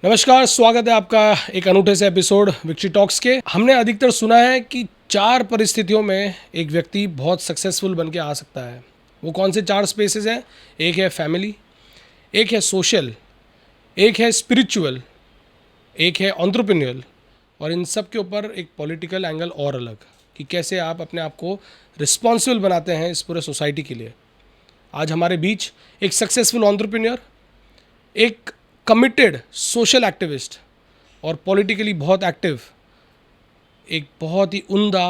नमस्कार, स्वागत है आपका एक अनूठे से एपिसोड विक्ट्री टॉक्स के। हमने अधिकतर सुना है कि 4 परिस्थितियों में एक व्यक्ति बहुत सक्सेसफुल बन के आ सकता है। वो कौन से 4 स्पेसेस हैं? एक है फैमिली, एक है सोशल, एक है स्पिरिचुअल, एक है एंटरप्रेन्योरल और इन सब के ऊपर एक पॉलिटिकल एंगल और अलग कि कैसे आप अपने आप को रिस्पॉन्सिबल बनाते हैं इस पूरे सोसाइटी के लिए। आज हमारे बीच एक सक्सेसफुल एंटरप्रेन्योर, एक कमिटेड सोशल एक्टिविस्ट और पॉलिटिकली बहुत एक्टिव, एक बहुत ही उम्दा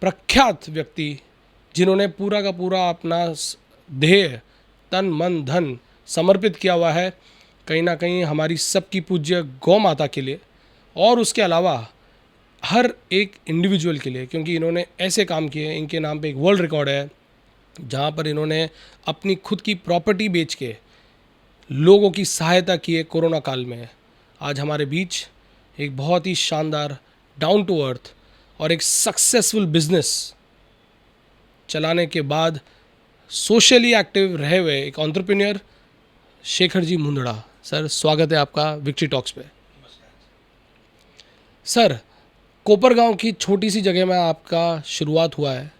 प्रख्यात व्यक्ति जिन्होंने पूरा का पूरा अपना ध्येय तन मन धन समर्पित किया हुआ है कहीं ना कहीं हमारी सबकी पूज्य गौ माता के लिए और उसके अलावा हर एक इंडिविजुअल के लिए, क्योंकि इन्होंने ऐसे काम किए, इनके नाम पे एक वर्ल्ड रिकॉर्ड है जहाँ पर इन्होंने अपनी खुद की प्रॉपर्टी बेच के लोगों की सहायता की है कोरोना काल में। आज हमारे बीच एक बहुत ही शानदार, डाउन टू अर्थ और एक सक्सेसफुल बिजनेस चलाने के बाद सोशली एक्टिव रहे हुए एक एंटरप्रेन्योर शेखर जी मुंदड़ा। सर, स्वागत है आपका विक्ट्री टॉक्स पे। सर, कोपरगांव की छोटी सी जगह में आपका शुरुआत हुआ है,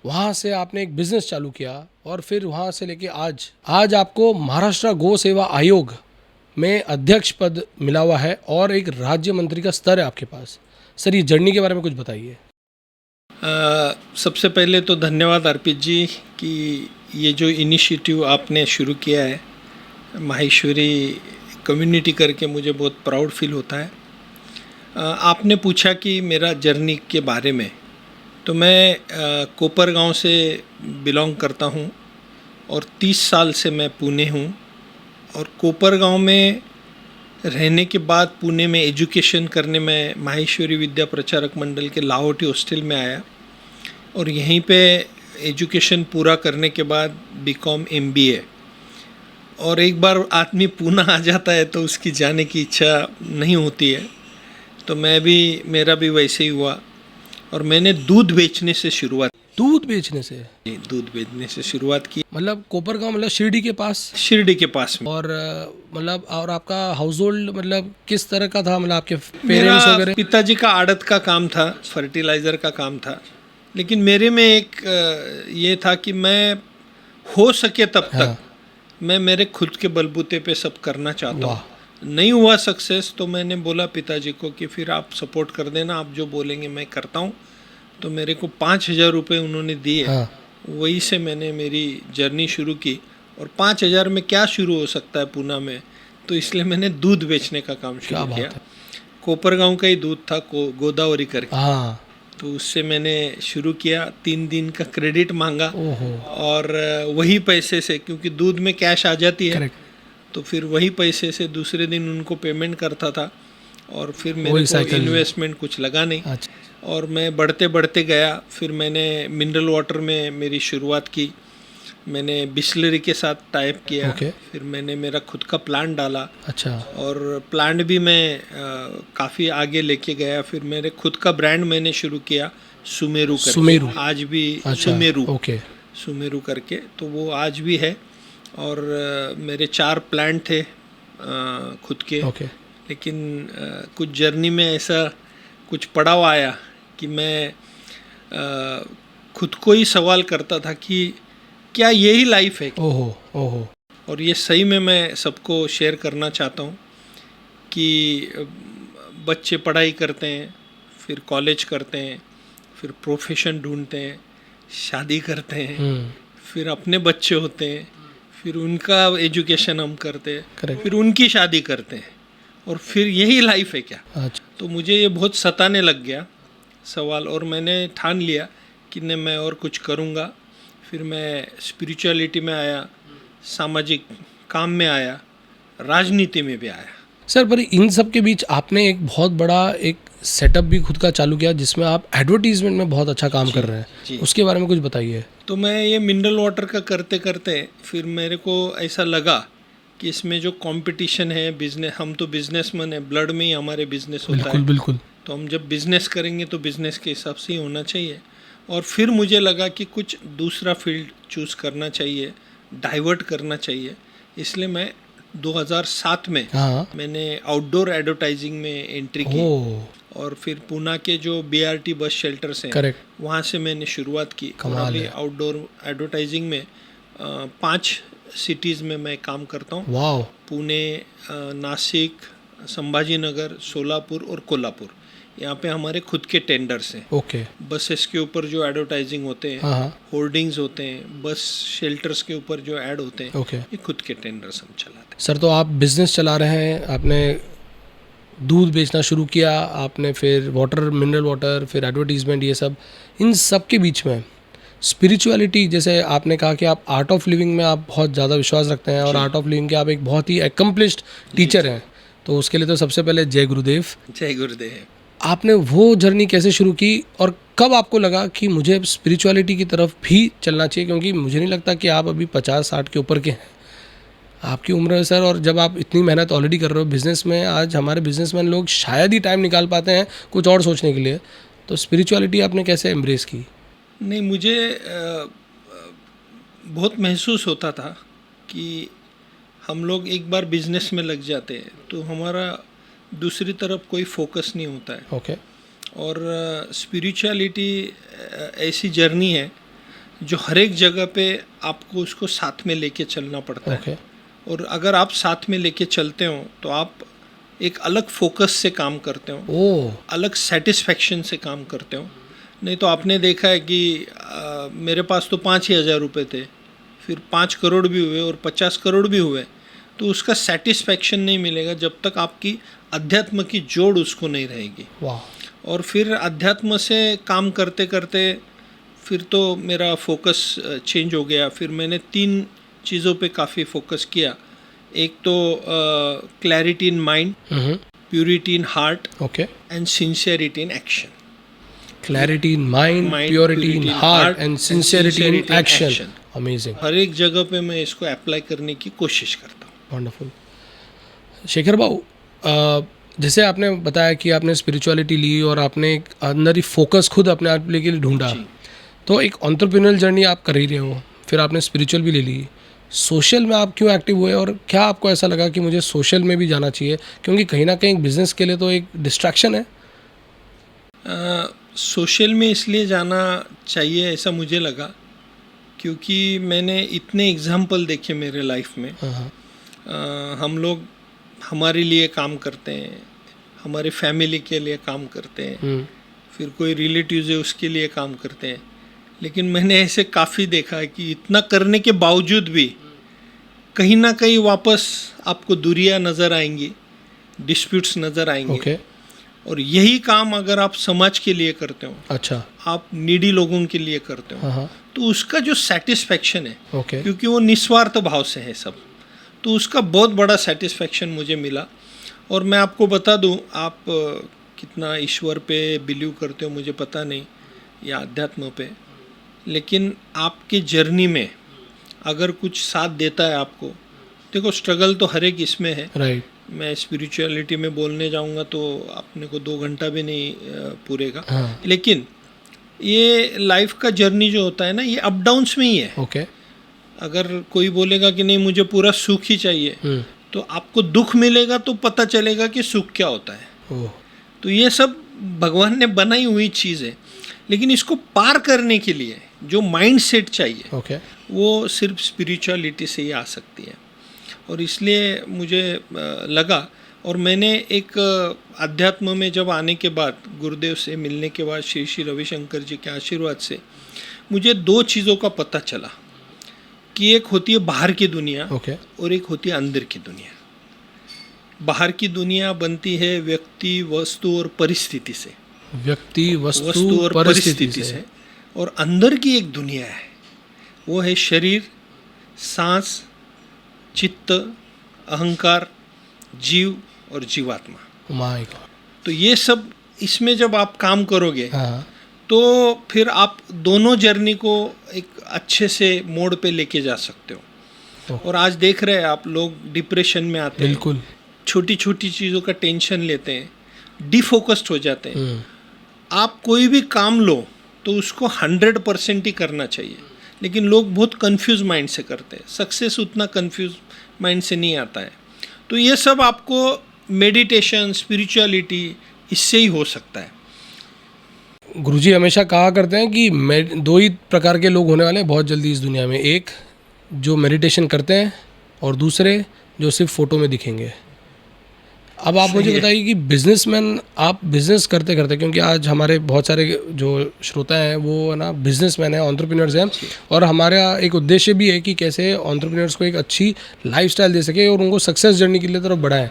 वहाँ से आपने एक बिज़नेस चालू किया और फिर वहाँ से लेके आज आपको महाराष्ट्र गौ सेवा आयोग में अध्यक्ष पद मिला हुआ है और एक राज्य मंत्री का स्तर है आपके पास। सर, ये जर्नी के बारे में कुछ बताइए। सबसे पहले तो धन्यवाद अर्पित जी कि ये जो इनिशिएटिव आपने शुरू किया है माहेश्वरी कम्युनिटी करके, मुझे बहुत प्राउड फील होता है। आपने पूछा कि मेरा जर्नी के बारे में, तो मैं कोपरगांव से बिलोंग करता हूं और 30 साल से मैं पुणे हूं और कोपरगांव में रहने के बाद पुणे में एजुकेशन करने में माहेश्वरी विद्या प्रचारक मंडल के लाहौटी हॉस्टल में आया और यहीं पे एजुकेशन पूरा करने के बाद बीकॉम MBA। और एक बार आदमी पुणे आ जाता है तो उसकी जाने की इच्छा नहीं होती है, तो मेरा भी वैसे ही हुआ और मैंने दूध बेचने से शुरुआत की। मतलब कोपरगांव मतलब शिरडी के पास में। और मतलब और आपका हाउस होल्ड मतलब किस तरह का था? मतलब आपके पेरेंट्स वगैरह? पिताजी का आड़त का काम था, फर्टिलाइज़र का काम था, लेकिन मेरे में एक ये था कि मैं हो सके तब तक मैं मेरे खुद के बलबूते पे सब करना चाहता हूँ। नहीं हुआ सक्सेस तो मैंने बोला पिताजी को कि फिर आप सपोर्ट कर देना, आप जो बोलेंगे मैं करता हूँ। तो मेरे को 5,000 रुपये उन्होंने दिए। वही से मैंने मेरी जर्नी शुरू की। और 5,000 में क्या शुरू हो सकता है पुणे में, तो इसलिए मैंने दूध बेचने का काम शुरू किया। कोपरगांव का ही दूध था, गोदावरी करके, तो उससे मैंने शुरू किया। 3 दिन का क्रेडिट मांगा और वही पैसे से, क्योंकि दूध में कैश आ जाती है, तो फिर वही पैसे से दूसरे दिन उनको पेमेंट करता था और फिर मेरे को इन्वेस्टमेंट कुछ लगा नहीं। और मैं बढ़ते बढ़ते गया। फिर मैंने मिनरल वाटर में मेरी शुरुआत की, मैंने बिस्लरी के साथ टाइप किया। फिर मैंने मेरा खुद का प्लांट डाला। और प्लांट भी मैं काफ़ी आगे लेके गया। फिर मेरे खुद का ब्रांड मैंने शुरू किया, सुमेरु करके। आज भी सुमेरु करके, तो वो आज भी है। और मेरे 4 प्लांट थे खुद के। लेकिन कुछ जर्नी में ऐसा कुछ पड़ाव आया कि मैं खुद को ही सवाल करता था कि क्या यही लाइफ है? और ये सही में मैं सबको शेयर करना चाहता हूँ कि बच्चे पढ़ाई करते हैं, फिर कॉलेज करते हैं, फिर प्रोफेशन ढूंढते हैं, शादी करते हैं, फिर अपने बच्चे होते हैं, फिर उनका एजुकेशन हम करते हैं, फिर उनकी शादी करते हैं, और फिर यही लाइफ है क्या? तो मुझे ये बहुत सताने लग गया सवाल, और मैंने ठान लिया कि नहीं, मैं और कुछ करूँगा। फिर मैं स्पिरिचुअलिटी में आया, सामाजिक काम में आया, राजनीति में भी आया। सर, पर इन सब के बीच आपने एक बहुत बड़ा एक सेटअप भी खुद का चालू किया जिसमें आप एडवर्टीजमेंट में बहुत अच्छा काम कर रहे हैं। उसके बारे में कुछ बताइए। तो मैं ये मिनरल वाटर का करते करते फिर मेरे को ऐसा लगा कि इसमें जो कंपटीशन है, बिजनेस, हम तो बिजनेसमैन है, ब्लड में ही हमारे बिजनेस होता है। बिल्कुल। तो हम जब बिजनेस करेंगे तो बिजनेस के हिसाब से ही होना चाहिए। और फिर मुझे लगा कि कुछ दूसरा फील्ड चूज़ करना चाहिए, डाइवर्ट करना चाहिए। इसलिए मैं 2007 में हाँ। मैंने आउटडोर एडवर्टाइजिंग में एंट्री की ओह और फिर पूना के जो BRT बस शेल्टर्स हैं करेक्ट। वहाँ से मैंने शुरुआत की और कमाल अभी है। आउटडोर एडवर्टाइजिंग में 5 सिटीज़ में मैं काम करता हूँ। वाओ। पुणे, नासिक, संभाजीनगर, सोलापुर और कोल्हापुर। यहाँ पे हमारे खुद के टेंडर्स हैं। ओके। बसेस के ऊपर जो एडवर्टाइजिंग होते हैं, हाँ। होर्डिंग्स होते हैं, बस शेल्टर्स के ऊपर जो ऐड होते हैं, ओके ये खुद के टेंडर्स हम चलाते हैं। सर, तो आप बिजनेस चला रहे हैं, आपने दूध बेचना शुरू किया, आपने फिर वाटर, मिनरल वाटर, फिर एडवर्टीजमेंट, ये सब, इन सब के बीच में स्पिरिचुअलिटी, जैसे आपने कहा कि आप आर्ट ऑफ लिविंग में आप बहुत ज़्यादा विश्वास रखते हैं और आर्ट ऑफ लिविंग के आप एक बहुत ही एकम्प्लिश्ड टीचर हैं, तो उसके लिए तो सबसे पहले जय गुरुदेव। जय गुरुदेव। आपने वो जर्नी कैसे शुरू की और कब आपको लगा कि मुझे स्पिरिचुअलिटी की तरफ भी चलना चाहिए? क्योंकि मुझे नहीं लगता कि आप अभी 50-60 के ऊपर के हैं, आपकी उम्र है सर, और जब आप इतनी मेहनत ऑलरेडी कर रहे हो बिज़नेस में, आज हमारे बिजनेसमैन लोग शायद ही टाइम निकाल पाते हैं कुछ और सोचने के लिए, तो स्पिरिचुअलिटी आपने कैसे एम्ब्रेस की? नहीं, मुझे बहुत महसूस होता था कि हम लोग एक बार बिजनेस में लग जाते हैं तो हमारा दूसरी तरफ कोई फोकस नहीं होता है। ओके। और स्पिरिचुअलिटी ऐसी जर्नी है जो हर एक जगह पे आपको उसको साथ में लेके चलना पड़ता है। ओके। और अगर आप साथ में लेके चलते हो तो आप एक अलग फोकस से काम करते हो, ओह। अलग सेटिस्फैक्शन से काम करते हो। नहीं तो आपने देखा है कि मेरे पास तो 5,000 रुपये थे, फिर 5 करोड़ भी हुए और 50 करोड़ भी हुए, तो उसका सेटिस्फैक्शन नहीं मिलेगा जब तक आपकी अध्यात्म की जोड़ उसको नहीं रहेगी। वाह। और फिर अध्यात्म से काम करते करते फिर तो मेरा फोकस चेंज हो गया। फिर मैंने 3 चीज़ों पे काफ़ी फोकस किया। एक तो clarity in mind, purity in heart okay. And sincerity in action. Clarity in mind, purity in heart and sincerity in action. Amazing. हर एक जगह पे मैं इसको अप्लाई करने की कोशिश करता हूँ। वंडरफुल। शेखर बाबू, जैसे आपने बताया कि आपने स्पिरिचुअलिटी ली और आपने एक अंदर ही फोकस खुद अपने आप के लिए ढूंढा, तो एक एंटरप्रेन्योरल जर्नी आप कर ही रहे हो, फिर आपने स्पिरिचुअल भी ले ली, सोशल में आप क्यों एक्टिव हुए और क्या आपको ऐसा लगा कि मुझे सोशल में भी जाना चाहिए? क्योंकि कहीं ना कहीं बिजनेस के लिए तो एक डिस्ट्रैक्शन है। सोशल में इसलिए जाना चाहिए ऐसा मुझे लगा क्योंकि मैंने इतने एग्जाम्पल देखे मेरे लाइफ में। हम लोग हमारे लिए काम करते हैं, हमारे फैमिली के लिए काम करते हैं, फिर कोई रिलेटिव्स है उसके लिए काम करते हैं, लेकिन मैंने ऐसे काफ़ी देखा है कि इतना करने के बावजूद भी कहीं ना कहीं वापस आपको दूरियां नज़र आएंगी, डिस्प्यूट्स नज़र आएंगे। ओके। और यही काम अगर आप समाज के लिए करते हो, अच्छा, आप नीडी लोगों के लिए करते हो, तो उसका जो सेटिस्फैक्शन है, ओके, क्योंकि वो निस्वार्थ भाव से है सब, तो उसका बहुत बड़ा सेटिस्फैक्शन मुझे मिला। और मैं आपको बता दूं, आप कितना ईश्वर पे बिलीव करते हो मुझे पता नहीं, या अध्यात्म पे, लेकिन आपके जर्नी में अगर कुछ साथ देता है आपको, देखो स्ट्रगल तो हर एक इसमें है। राइट। मैं स्पिरिचुअलिटी में बोलने जाऊंगा तो अपने को 2 घंटा भी नहीं पूरेगा। लेकिन ये लाइफ का जर्नी जो होता है ना, ये अप डाउन्स में ही है। ओके। अगर कोई बोलेगा कि नहीं मुझे पूरा सुख ही चाहिए, तो आपको दुख मिलेगा तो पता चलेगा कि सुख क्या होता है। तो ये सब भगवान ने बनाई हुई चीज़ है, लेकिन इसको पार करने के लिए जो माइंड सेट चाहिए, वो सिर्फ स्पिरिचुअलिटी से ही आ सकती है। और इसलिए मुझे लगा, और मैंने एक अध्यात्म में जब आने के बाद, गुरुदेव से मिलने के बाद, श्री श्री रविशंकर जी के आशीर्वाद से मुझे 2 चीज़ों का पता चला कि एक होती है बाहर की दुनिया, और एक होती है अंदर की दुनिया। बाहर की दुनिया बनती है व्यक्ति, वस्तु और परिस्थिति से, व्यक्ति, वस्तु और परिस्थिति से। और अंदर की एक दुनिया है, वो है शरीर, सांस, चित्त, अहंकार, जीव और जीवात्मा। My God. तो ये सब इसमें जब आप काम करोगे, तो फिर आप दोनों जर्नी को एक अच्छे से मोड़ पे लेके जा सकते हो। और आज देख रहे हैं आप, लोग डिप्रेशन में आते हैं, बिल्कुल, छोटी छोटी चीज़ों का टेंशन लेते हैं, डिफोकस्ड हो जाते हैं। आप कोई भी काम लो तो उसको 100% ही करना चाहिए, लेकिन लोग बहुत कंफ्यूज माइंड से करते हैं। सक्सेस उतना कंफ्यूज माइंड से नहीं आता है। तो ये सब आपको मेडिटेशन, स्पिरिचुअलिटी, इससे ही हो सकता है। गुरुजी हमेशा कहा करते हैं कि दो ही प्रकार के लोग होने वाले हैं बहुत जल्दी इस दुनिया में, एक जो मेडिटेशन करते हैं और दूसरे जो सिर्फ फ़ोटो में दिखेंगे। अब आप मुझे बताइए कि बिजनेसमैन, आप बिजनेस करते करते, क्योंकि आज हमारे बहुत सारे जो श्रोता हैं वो है ना बिजनेसमैन हैं, एंटरप्रेन्योर्स हैं, और हमारा एक उद्देश्य भी है कि कैसे एंटरप्रेन्योर्स को एक अच्छी लाइफस्टाइल दे सके और उनको सक्सेस जर्नी की तरफ बढ़ाएं।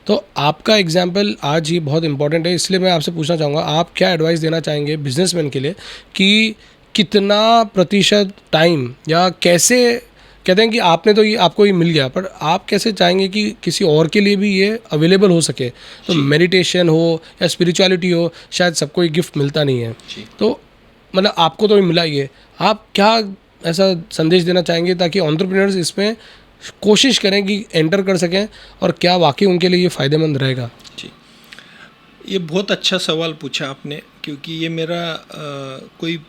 तो आपका एग्जाम्पल आज ही बहुत इंपॉर्टेंट है, इसलिए मैं आपसे पूछना चाहूँगा आप क्या एडवाइस देना चाहेंगे बिजनेसमैन के लिए कि कितना प्रतिशत टाइम, या कैसे कहते हैं कि आपने तो ये आपको ये मिल गया, पर आप कैसे चाहेंगे कि किसी और के लिए भी ये अवेलेबल हो सके? तो मेडिटेशन हो या स्पिरिचुअलिटी हो, शायद सबको ये गिफ्ट मिलता नहीं है, तो मतलब आपको तो ये मिला ही है, आप क्या ऐसा संदेश देना चाहेंगे ताकि एंटरप्रेन्योर्स इसमें कोशिश करें कि एंटर कर सकें, और क्या वाकई उनके लिए ये फ़ायदेमंद रहेगा? जी, ये बहुत अच्छा सवाल पूछा आपने, क्योंकि ये मेरा कोई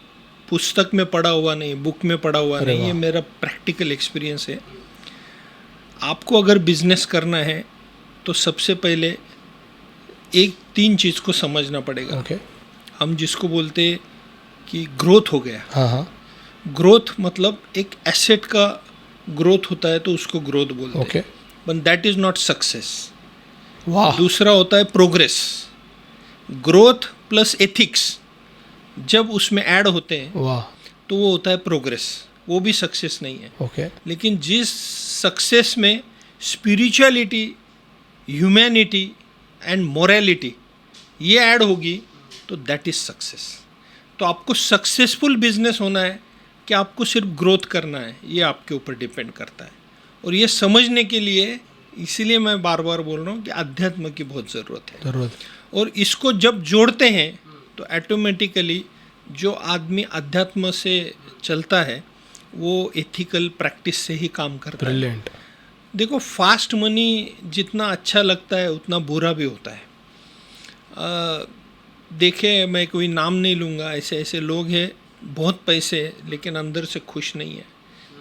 पुस्तक में पढ़ा हुआ नहीं, बुक में पढ़ा हुआ नहीं, ये मेरा प्रैक्टिकल एक्सपीरियंस है। आपको अगर बिजनेस करना है तो सबसे पहले एक 3 चीज़ को समझना पड़ेगा। हम जिसको बोलते कि ग्रोथ हो गया, हाँ, ग्रोथ मतलब एक एसेट का ग्रोथ होता है तो उसको ग्रोथ बोलते हैं, but that is not success. वाह। दूसरा होता है प्रोग्रेस। ग्रोथ प्लस एथिक्स जब उसमें ऐड होते हैं, वाह, तो वो होता है प्रोग्रेस, वो भी सक्सेस नहीं है। लेकिन जिस सक्सेस में स्पिरिचुअलिटी, ह्यूमैनिटी एंड मोरालिटी ये ऐड होगी तो दैट इज सक्सेस। तो आपको सक्सेसफुल बिजनेस होना है कि आपको सिर्फ ग्रोथ करना है, ये आपके ऊपर डिपेंड करता है। और ये समझने के लिए इसीलिए मैं बार बार बोल रहा हूँ कि अध्यात्म की बहुत ज़रूरत है। और इसको जब जोड़ते हैं तो ऑटोमेटिकली जो आदमी अध्यात्म से चलता है वो एथिकल प्रैक्टिस से ही काम करता है। देखो, फास्ट मनी जितना अच्छा लगता है उतना बुरा भी होता है। देखे, मैं कोई नाम नहीं लूँगा, ऐसे ऐसे लोग हैं बहुत पैसे लेकिन अंदर से खुश नहीं है,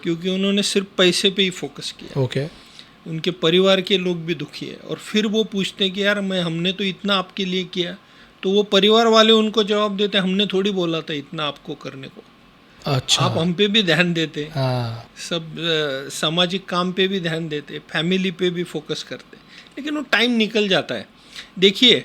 क्योंकि उन्होंने सिर्फ पैसे पे ही फोकस किया। उनके परिवार के लोग भी दुखी है, और फिर वो पूछते हैं कि यार हमने तो इतना आपके लिए किया, तो वो परिवार वाले उनको जवाब देते हमने थोड़ी बोला था इतना आपको करने को। अच्छा, आप हम पे भी ध्यान देते, सब सामाजिक काम पे भी ध्यान देते, फैमिली पे भी फोकस करते, लेकिन वो टाइम निकल जाता है। देखिए,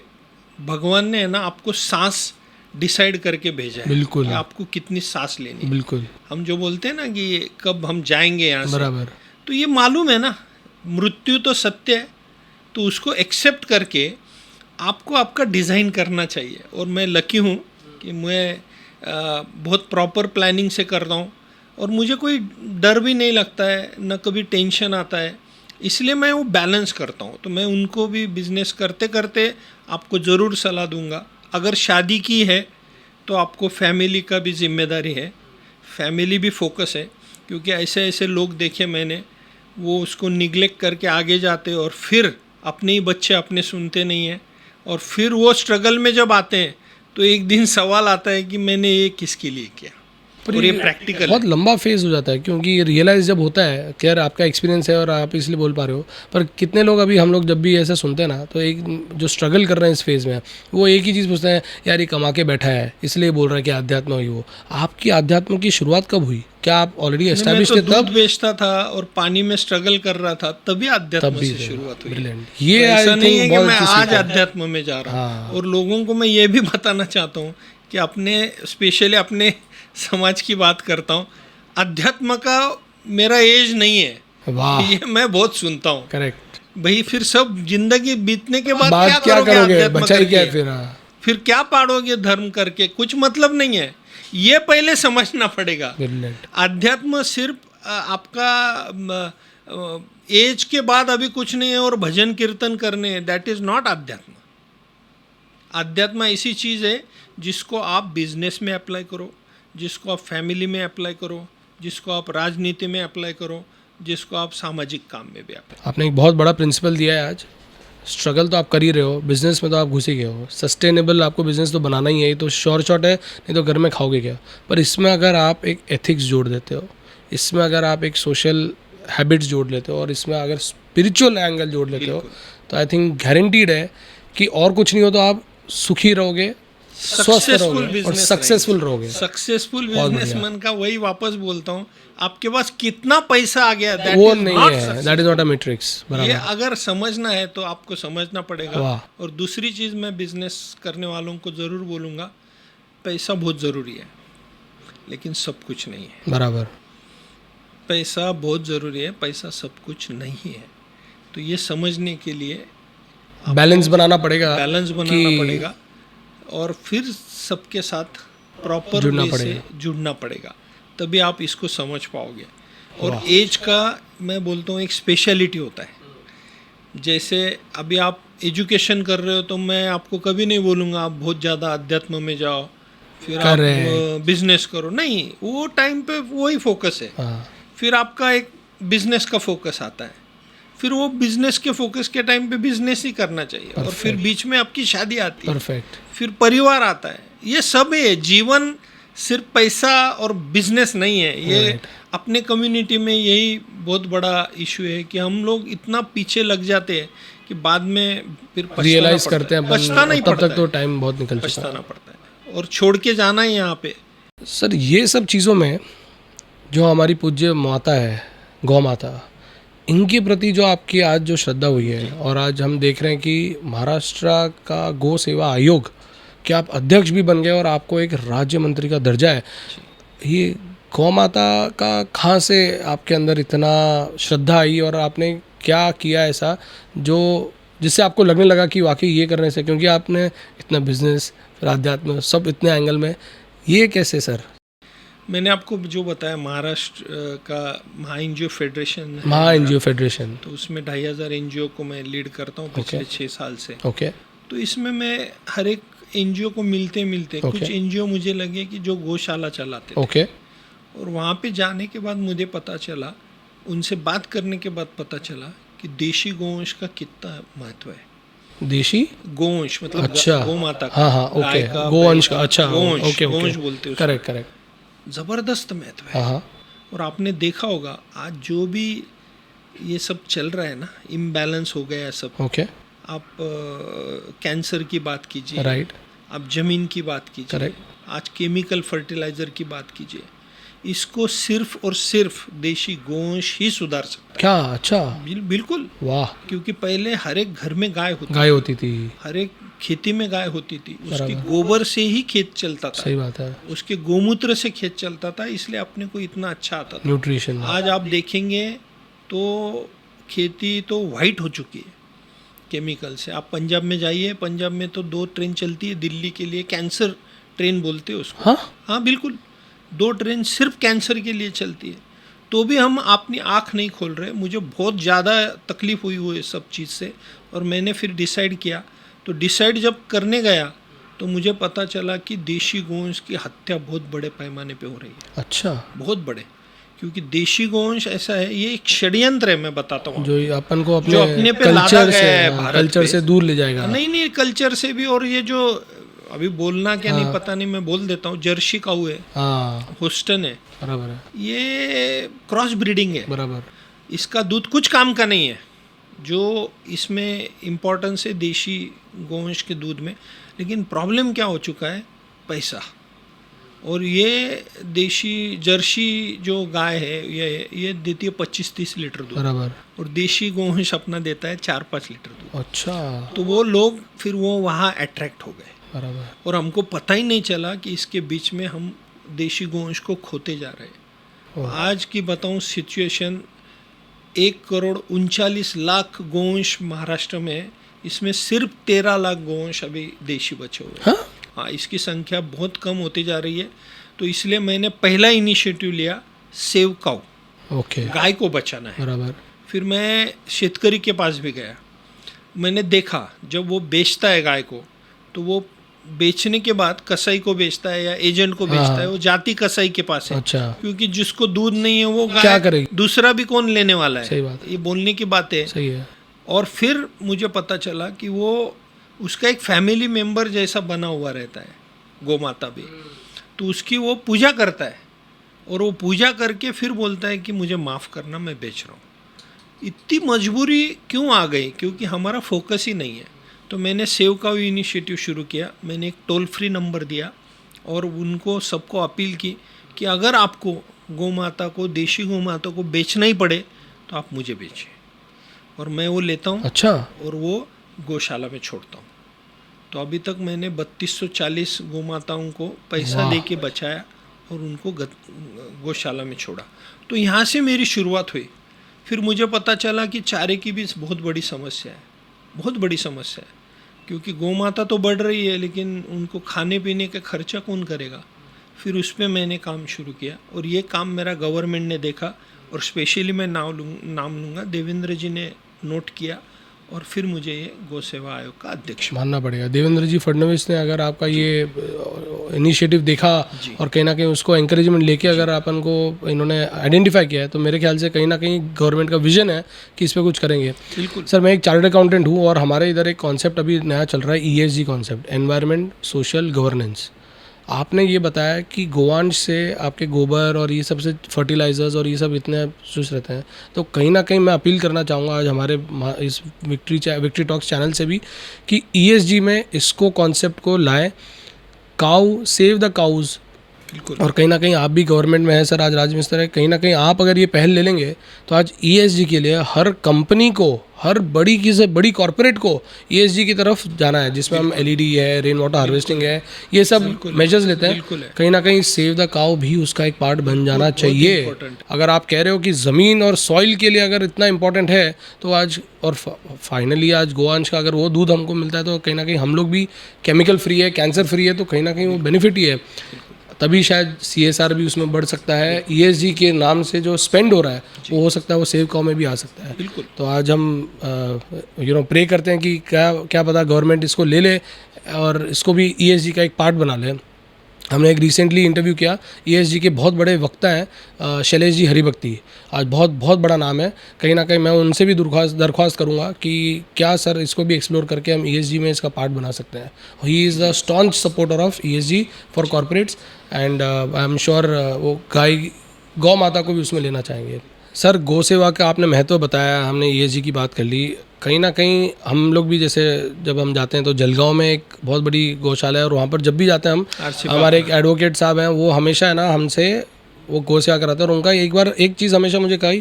भगवान ने है ना आपको सांस डिसाइड करके भेजा है, बिल्कुल, कि आपको कितनी सांस लेनी है। बिल्कुल, हम जो बोलते हैं ना कि कब हम जाएंगे यहाँ से, बराबर, तो ये मालूम है ना, मृत्यु तो सत्य है, तो उसको एक्सेप्ट करके आपको आपका डिज़ाइन करना चाहिए। और मैं लकी हूँ कि मैं बहुत प्रॉपर प्लानिंग से कर रहा हूँ, और मुझे कोई डर भी नहीं लगता है, न कभी टेंशन आता है, इसलिए मैं वो बैलेंस करता हूँ। तो मैं उनको भी बिजनेस करते करते आपको ज़रूर सलाह दूंगा। अगर शादी की है तो आपको फैमिली का भी जिम्मेदारी है, फैमिली भी फोकस है, क्योंकि ऐसे ऐसे लोग देखे मैंने, वो उसको निगलेक्ट करके आगे जाते और फिर अपने ही बच्चे अपने सुनते नहीं हैं, और फिर वो स्ट्रगल में जब आते हैं तो एक दिन सवाल आता है कि मैंने ये किसके लिए किया। और ये प्रैक्टिकल बहुत लंबा फेज हो जाता है, क्योंकि ये रियलाइज़ जब होता है कि यार आपका एक्सपीरियंस है और आप इसलिए बोल पा रहे हो, पर कितने लोग अभी हम लोग जब भी ऐसा सुनते हैं ना, तो एक जो स्ट्रगल कर रहे हैं इस फेज़ में, वो एक ही चीज़ पूछते हैं, यार ये कमा के बैठा है इसलिए बोल रहा है कि अध्यात्म हुई। वो आपकी अध्यात्म की शुरुआत कब हुई? क्या आप ऑलरेडी एस्टैब्लिश थे? तब बेचता था और पानी में स्ट्रगल कर रहा था, तभी अध्यात्म से शुरुआत हुई। ये ऐसा नहीं है कि मैं आज अध्यात्म में जा रहा हूँ। और लोगों को मैं ये भी बताना चाहता हूँ कि अपने, स्पेशली अपने समाज की बात करता हूँ, अध्यात्म का मेरा एज नहीं है। वाह, ये मैं बहुत सुनता हूँ। करेक्ट भाई, फिर सब जिंदगी बीतने के बाद क्या करोगे? बचा ही क्या फिर क्या पाड़ोगे धर्म करके? कुछ मतलब नहीं है, ये पहले समझना पड़ेगा। अध्यात्म सिर्फ आपका एज के बाद अभी कुछ नहीं है और भजन कीर्तन करने, दैट इज नॉट अध्यात्म। अध्यात्म ऐसी चीज़ है जिसको आप बिजनेस में अप्लाई करो, जिसको आप फैमिली में अप्लाई करो, जिसको आप राजनीति में अप्लाई करो, जिसको आप सामाजिक काम में भी अप्लाई। आपने एक बहुत बड़ा प्रिंसिपल दिया है आज। स्ट्रगल तो आप कर ही रहे हो, बिजनेस में तो आप घुस ही गए हो, सस्टेनेबल आपको बिजनेस तो बनाना ही है, ये तो श्योर शॉट है, नहीं तो घर में खाओगे क्या। पर इसमें अगर आप एक एथिक्स जोड़ देते हो, इसमें अगर आप एक सोशल हैबिट्स जोड़ लेते हो, और इसमें अगर स्पिरिचुअल एंगल जोड़ लेते हो तो आई थिंक गारंटीड है कि और कुछ नहीं हो तो आप सुखी रहोगे, स्वस्थ रहोगे और सक्सेसफुल रहोगे। सक्सेसफुल बिजनेसमैन का वही वापस बोलता हूँ, आपके पास कितना पैसा आ गया वो नहीं है, that is not a matrix. ये अगर समझना है तो आपको समझना पड़ेगा। वाह। और दूसरी चीज़ मैं बिजनेस करने वालों को ज़रूर बोलूँगा, पैसा बहुत ज़रूरी है लेकिन सब कुछ नहीं है। बराबर। पैसा बहुत ज़रूरी है, पैसा सब कुछ नहीं है। तो ये समझने के लिए बैलेंस बनाना पड़ेगा, पड़ेगा और फिर सबके साथ प्रॉपर वे से जुड़ना पड़ेगा, तभी आप इसको समझ पाओगे। और एज का मैं बोलता हूँ एक स्पेशलिटी होता है। जैसे अभी आप एजुकेशन कर रहे हो तो मैं आपको कभी नहीं बोलूँगा आप बहुत ज़्यादा अध्यात्म में जाओ फिर आप बिजनेस करो, नहीं, वो टाइम पे वही फोकस है। फिर आपका एक बिजनेस का फोकस आता है, फिर वो बिजनेस के फोकस के टाइम पे बिजनेस ही करना चाहिए। और फिर बीच में आपकी शादी आती है, फिर परिवार आता है। ये सब है, जीवन सिर्फ पैसा और बिजनेस नहीं है। ये अपने कम्युनिटी में यही बहुत बड़ा इशू है कि हम लोग इतना पीछे लग जाते हैं कि बाद में फिर रियलाइज करते हैं, पछताना ही पड़ता है। तब तक तो टाइम बहुत निकल चुका है, पछताना पड़ता है और छोड़ के जाना है यहाँ पे। सर ये सब चीज़ों में जो हमारी पूज्य माता है, गौ माता, इनके प्रति जो आपकी आज जो श्रद्धा हुई है, और आज हम देख रहे हैं कि महाराष्ट्र का गौ सेवा आयोग के आप अध्यक्ष भी बन गए और आपको एक राज्य मंत्री का दर्जा है, ये गौ माता का कहाँ से आपके अंदर इतना श्रद्धा आई और आपने क्या किया ऐसा जो जिससे आपको लगने लगा कि वाकई ये करने से, क्योंकि आपने इतना बिजनेस फिर आध्यात्म सब इतने एंगल में, ये कैसे सर? मैंने आपको जो बताया महाराष्ट्र का महा एनजीओ फेडरेशन, तो उसमें 2500 एनजीओ को मैं लीड करता हूँ पिछले 6 साल से। तो इसमें मैं हर एक एनजीओ को मिलते कुछ एनजीओ मुझे लगे कि जो गौशाला चलाते थे, और वहाँ पे जाने के बाद मुझे पता चला, उनसे बात करने के बाद पता चला कि देशी गौवंश का कितना महत्व है। देशी गौवंश मतलब अच्छा, गौ माता का, गाय का, गौवंश का, अच्छा गौवंश बोलते हैं, करेक्ट, ज़बरदस्त महत्व है। और आपने देखा होगा आज जो भी ये सब चल रहा है ना, इम्बैलेंस हो गया है सब। आप कैंसर की बात कीजिए, राइट, आप जमीन की बात कीजिए, आज केमिकल फर्टिलाइजर की बात कीजिए, इसको सिर्फ और सिर्फ देशी गौवंश ही सुधार सकता है। क्या? अच्छा, बिल्कुल, वाह। क्योंकि पहले हर एक घर में गाय होती थी, हर एक खेती में गाय होती थी, उसके गोबर से ही खेत चलता था। सही बात है। उसके गोमूत्र से खेत चलता था, इसलिए अपने को इतना अच्छा आता था, न्यूट्रिशन। आज आप देखेंगे तो खेती तो वाइट हो चुकी है केमिकल से। आप पंजाब में जाइए, पंजाब में तो 2 ट्रेन चलती है दिल्ली के लिए, कैंसर ट्रेन बोलते हैं उसको। हाँ बिल्कुल, 2 ट्रेन सिर्फ कैंसर के लिए चलती है। तो भी हम अपनी आँख नहीं खोल रहे। मुझे बहुत ज़्यादा तकलीफ़ हुई वो सब चीज़ से, और मैंने फिर डिसाइड किया। तो डिसाइड जब करने गया तो मुझे पता चला कि देशी गौवंश की हत्या बहुत बड़े पैमाने पे हो रही है। अच्छा, बहुत बड़े, क्योंकि देशी गौवंश ऐसा है, ये एक षड्यंत्र है, मैं बताता हूँ, जो अपन को अपने पे लादा गया है, कल्चर से दूर ले जाएगा। नहीं, कल्चर से भी। और ये जो अभी बोलना क्या नहीं पता नहीं, मैं बोल देता हूँ, जर्सी काऊ है, होस्टन है, बराबर है, ये क्रॉस ब्रीडिंग है, बराबर। इसका दूध कुछ काम का नहीं है। जो इसमें इम्पोर्टेंस है देशी गौवंश के दूध में, लेकिन प्रॉब्लम क्या हो चुका है, पैसा। और ये देशी जर्सी जो गाय है ये देती है 25-30 लीटर दूध, बराबर, और देशी गौवंश अपना देता है 4-5 लीटर दूध। अच्छा, तो वो लोग फिर वो वहाँ अट्रैक्ट हो गए, बराबर, और हमको पता ही नहीं चला कि इसके बीच में हम देशी गौवंश को खोते जा रहे हैं। आज की बताऊँ सिचुएशन, 1,39,00,000 गौवंश महाराष्ट्र में है, इसमें सिर्फ 13 लाख गौवंश अभी देशी बचे हुए हैं। हाँ, इसकी संख्या बहुत कम होती जा रही है। तो इसलिए मैंने पहला इनिशिएटिव लिया, सेव काऊ, गाय को बचाना है, बराबर। फिर मैं शेतकरी के पास भी गया, मैंने देखा जब वो बेचता है गाय को, तो वो बेचने के बाद कसाई को बेचता है या एजेंट को बेचता है, वो जाती कसाई के पास है। अच्छा, क्योंकि जिसको दूध नहीं है वो गाय क्या करेगी, दूसरा भी कौन लेने वाला है। सही बात, ये बोलने की बात है। सही है। और फिर मुझे पता चला कि वो उसका एक फैमिली मेंबर जैसा बना हुआ रहता है, गौ माता भी। तो उसकी वो पूजा करता है, और वो पूजा करके फिर बोलता है कि मुझे माफ़ करना, मैं बेच रहा हूँ। इतनी मजबूरी क्यों आ गई, क्योंकि हमारा फोकस ही नहीं है। तो मैंने सेव काऊ इनिशिएटिव शुरू किया, मैंने एक टोल फ्री नंबर दिया और उनको सबको अपील की कि अगर आपको गौ माता को, देशी गौ माता को बेचना ही पड़े तो आप मुझे बेचिए और मैं वो लेता हूँ अच्छा, और वो गौशाला में छोड़ता हूँ। तो अभी तक मैंने 3240 गौ माताओं को पैसा वाह। दे के बचाया और उनको गौशाला में छोड़ा। तो यहाँ से मेरी शुरुआत हुई। फिर मुझे पता चला कि चारे की भी बहुत बड़ी समस्या है, बहुत बड़ी समस्या है, क्योंकि गौ माता तो बढ़ रही है लेकिन उनको खाने पीने का खर्चा कौन करेगा। फिर उस पर मैंने काम शुरू किया और ये काम मेरा गवर्नमेंट ने देखा और स्पेशली मैं नाम लूँगा, देवेंद्र जी ने नोट किया और फिर मुझे ये गौ सेवा आयोग का अध्यक्ष मानना पड़ेगा। देवेंद्र जी फडणवीस ने अगर आपका ये इनिशिएटिव देखा और कहीं ना कहीं उसको एंकरेजमेंट लेके अगर अपन को इन्होंने आइडेंटिफाई किया है, तो मेरे ख्याल से कहीं ना कहीं गवर्नमेंट का विजन है कि इस पर कुछ करेंगे। बिल्कुल। सर, मैं एक चार्टर्ड अकाउंटेंट हूँ और हमारे इधर एक कॉन्सेप्ट अभी नया चल रहा है, ESG concept, environment social governance. आपने ये बताया कि गोवंश से आपके गोबर और ये सबसे फर्टिलाइजर्स और ये सब इतने चूस रहते हैं, तो कहीं ना कहीं मैं अपील करना चाहूँगा आज हमारे इस विक्ट्री टॉक्स चैनल से भी कि ESG में इसको कॉन्सेप्ट को लाएं। काऊ सेव द काउज। बिल्कुल। और कहीं ना कहीं आप भी गवर्नमेंट में है सर, आज राज मिनिस्टर है, कहीं ना कहीं आप अगर ये पहल ले लेंगे तो आज ESG के लिए हर कंपनी को, हर बड़ी की से बड़ी कॉरपोरेट को ESG की तरफ जाना है, जिसमें हम LED है, रेन वाटर हार्वेस्टिंग है, ये सब मेजर्स लेते हैं। कहीं ना कहीं सेव द काउ भी उसका एक पार्ट बन जाना चाहिए। अगर आप कह रहे हो कि ज़मीन और सॉइल के लिए अगर इतना इंपॉर्टेंट है तो आज, और फाइनली आज गोवंश का अगर वो दूध हमको मिलता है तो कहीं ना कहीं हम लोग भी केमिकल फ्री है, कैंसर फ्री है, तो कहीं ना कहीं वो बेनिफिट ही है। तभी शायद CSR भी उसमें बढ़ सकता है। ESG के नाम से जो स्पेंड हो रहा है वो हो सकता है वो सेव काउ में भी आ सकता है। बिल्कुल। तो आज हम प्रे करते हैं कि क्या पता गवर्नमेंट इसको ले ले और इसको भी ESG का एक पार्ट बना ले। हमने एक रिसेंटली इंटरव्यू किया, ESG के बहुत बड़े वक्ता हैं शैलेश जी हरिभक्ति, आज बहुत बड़ा नाम है। कहीं ना कहीं मैं उनसे भी दरख्वास्त करूंगा कि क्या सर इसको भी एक्सप्लोर करके हम ESG में इसका पार्ट बना सकते हैं। He is the staunch supporter of ESG for corporates and I am sure वो गौ माता को भी उसमें लेना चाहेंगे। सर, गौ सेवा का आपने महत्व बताया, हमने ESG की बात कर ली। कहीं ना कहीं हम लोग भी जैसे जब हम जाते हैं तो जलगांव में एक बहुत बड़ी गौशाला है और वहाँ पर जब भी जाते हैं हम, हमारे एक एडवोकेट साहब हैं, वो हमेशा है ना हमसे वो गौ सेवा कराते हैं और उनका एक बार एक चीज़ हमेशा मुझे कही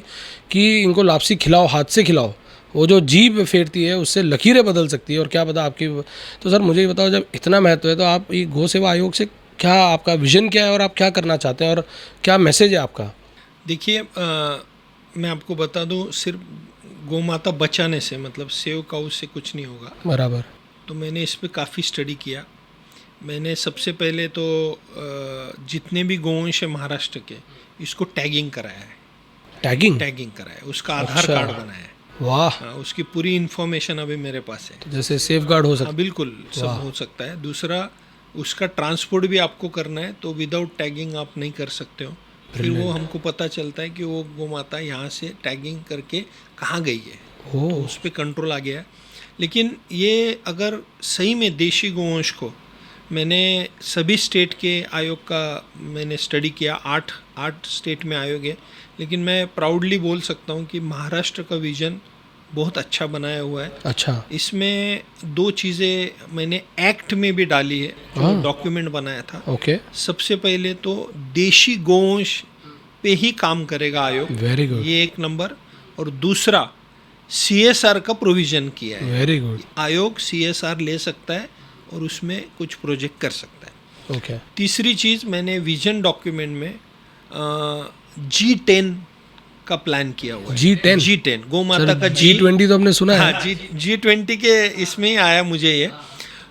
कि इनको लापसी खिलाओ, हाथ से खिलाओ, वो जो जीभ फेरती है उससे लकीरें बदल सकती है और क्या पता आपकी। तो सर मुझे ये बताओ, जब इतना महत्व है तो आप ये गौ सेवा आयोग से क्या, आपका विजन क्या है और आप क्या करना चाहते हैं और क्या मैसेज है आपका? देखिए, मैं आपको बता दूं, सिर्फ गौ माता बचाने से, मतलब सेव काउ से कुछ नहीं होगा। बराबर। तो मैंने इस पे काफ़ी स्टडी किया। मैंने सबसे पहले तो जितने भी गोवंश है महाराष्ट्र के, इसको टैगिंग कराया है। टैगिंग कराया है, उसका आधार कार्ड बनाया है। वाह। हाँ, उसकी पूरी इन्फॉर्मेशन अभी मेरे पास है। तो जैसे सेफ गार्ड हो सकता है। बिल्कुल, सब हो सकता है। दूसरा, उसका ट्रांसपोर्ट भी आपको करना है तो विदाउट टैगिंग आप नहीं कर सकते हो। फिर वो हमको पता चलता है कि वो गौ माता यहाँ से टैगिंग करके कहाँ गई है, तो उस पर कंट्रोल आ गया। लेकिन ये अगर सही में देशी गोवंश को, मैंने सभी स्टेट के आयोग का मैंने स्टडी किया, 8 स्टेट में आयोग है, लेकिन मैं प्राउडली बोल सकता हूँ कि महाराष्ट्र का विजन बहुत अच्छा बनाया हुआ है। अच्छा। इसमें 2 चीज़ें मैंने एक्ट में भी डाली है, जो डॉक्यूमेंट बनाया था। ओके। सबसे पहले तो देशी गोवंश पे ही काम करेगा आयोग। Very good. ये एक नंबर। और दूसरा, CSR का प्रोविज़न किया है। Very good. आयोग CSR ले सकता है और उसमें कुछ प्रोजेक्ट कर सकता है। ओके। तीसरी चीज़, मैंने विजन डॉक्यूमेंट में G10 का प्लान किया हुआ है। G10 गौ माता का। G20 तो हमने सुना है। हाँ, G20 के इसमें ही आया मुझे ये।